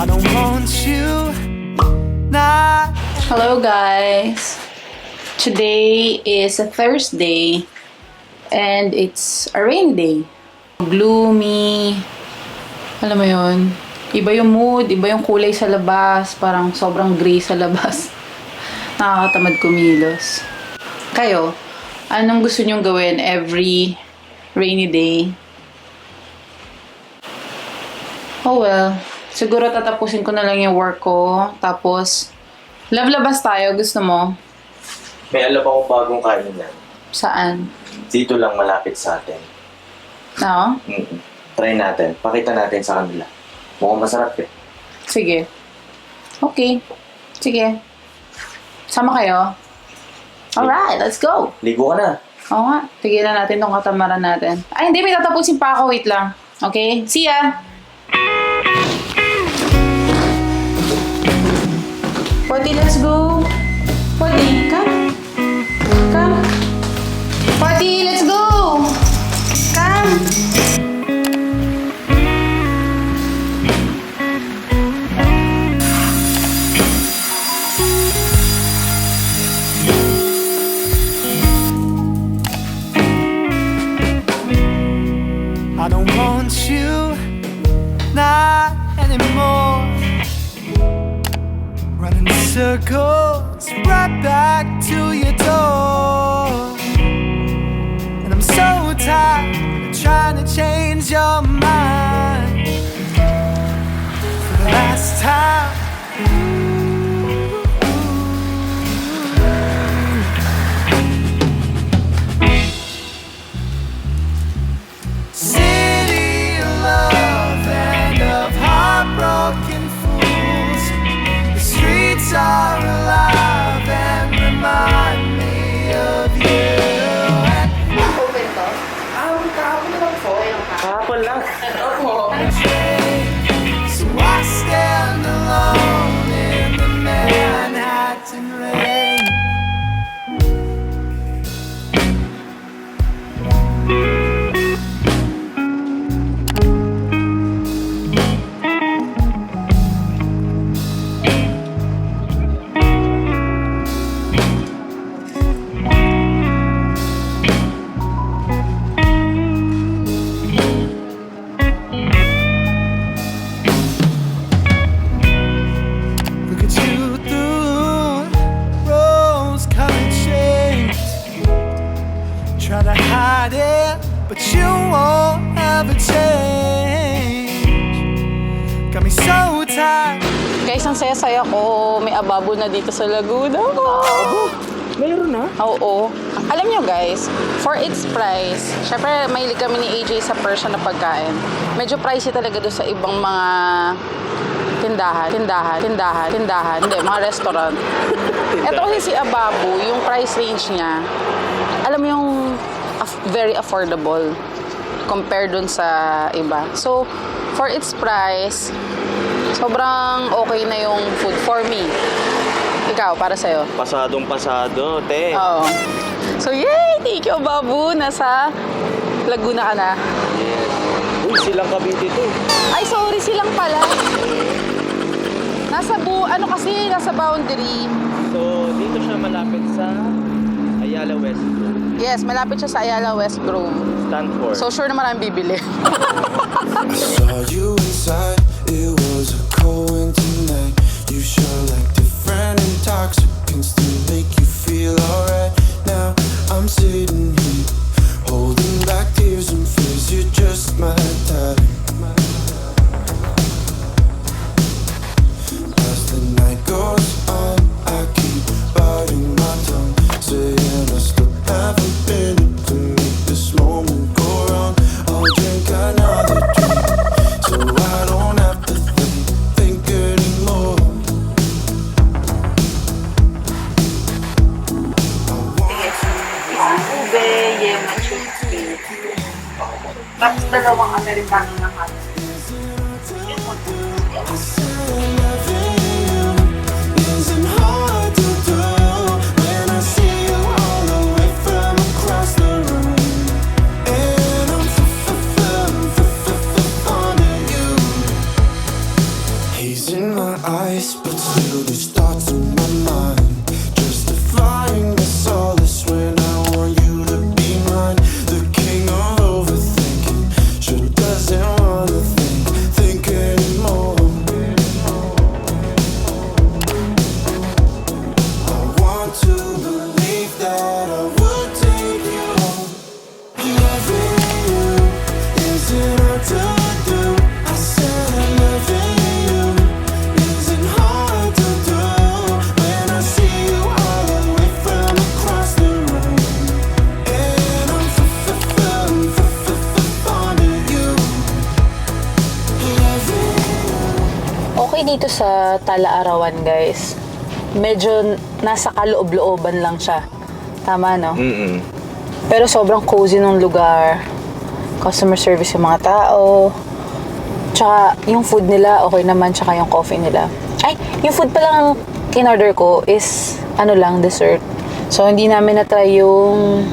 I don't want you not. Hello guys! Today is a Thursday and it's a rainy day. Gloomy. Alam mo yun? Iba yung mood, iba yung kulay sa labas. Parang sobrang gray sa labas. Nakakatamad kumilos. Kayo, anong gusto nyong gawin every rainy day? Oh well, siguro tatapusin ko na lang yung work ko. Tapos, labas tayo. Gusto mo? May alam ako bagong kainan. Saan? Dito lang malapit sa atin. Oo? Try natin. Pakita natin sa kanila. Mukhang masarap eh. Sige. Okay. Sige. Sama kayo? Alright, let's go! Ligo ka na. Oo nga. Tigilan natin tong katamaran natin. Ay, hindi. May tatapusin pa ako. Wait lang. Okay? See ya! Pwede, let's go! Pwede, come! Come! Pwede, let's go! Come! I don't want you not anymore. Running circles right back to your door. And I'm so tired of trying to change your mind for the last time. City of love and of heartbroken fools. The streets are alive and remind me of you. Open to? Kahapon lang po. Kahapon lang. So I stand alone in the Manhattan rain. Look at you through rose-colored shades. Try to hide it, but you won't ever change. Got me so tired. Guys, ang saya-saya ko. May Ababu na dito sa Laguna. Mayroon na? Oo. Alam nyo guys, for its price, syempre mahilig kami ni AJ sa Persian na pagkain. Medyo pricey talaga doon sa ibang mga tindahan. Hindi, mga restaurant. Ito kasi si Ababu, yung price range niya, alam mo yung very affordable compared dun sa iba. So, for its price, sobrang okay na yung food for me. Ikaw, para sa'yo? Pasadong pasado, te. Oo. So, yay! Thank you, Babu. Nasa Laguna ka na. Yes. Uy, Silang Cavite to. Ay, sorry, Silang pala. Nasa boundary. So, dito siya malapit sa Ayala West. Yes, malapit siya sa Ayala West Grove. Standford. So, sure na maraming bibili. I saw you inside, it was a cold winter night. You shine like different intoxicants to make you feel alright. Now I'm sitting here, holding back tears and fears. You're just my type. As the night goes on, I keep biting my tongue, saying I still haven't been it to make this moment go wrong. I'll drink another drink, so I don't have to think anymore. Ube, yema, chupi. Tapos dalawang Amerikano na hot. Isn't hard to do when I see you all the way from across the room, and I'm on you. haze in my eyes, but still these thoughts in my mind, justifying the solace when I want you to be mine. The king of overthinking sure doesn't wanna think anymore. I want to believe that I would take you home. Loving you isn't hard to do. I said loving you isn't hard to do. When I see you all the way from across the room, and I'm fond of you. Loving you. Okay dito sa TalaArawan, guys. Medyo nasa kaloob-looban lang siya. Tama, no? Pero sobrang cozy ng lugar. Customer service yung mga tao. Tsaka yung food nila, okay naman. Tsaka yung coffee nila. Ay, yung food pa lang in-order ko is, dessert. So, hindi namin na-try yung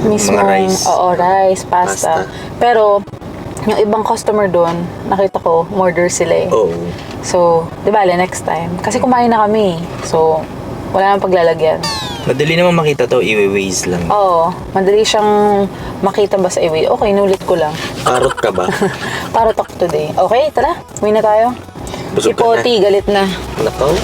mismong, Mga rice. rice, pasta. Pero, yung ibang customer doon, nakita ko, order sila eh. Oh. So, di ba, next time. Kasi kumain na kami. So, wala nang paglalagyan. Madali naman makita to, i-waze lang. Oo, madali siyang makita ba sa iwi. Okay, nulit ko lang. Karot ka ba? Para talk today. Okay, tara. Uwi na tayo. Si Busog ka na. Poti, galit na. Nakaw?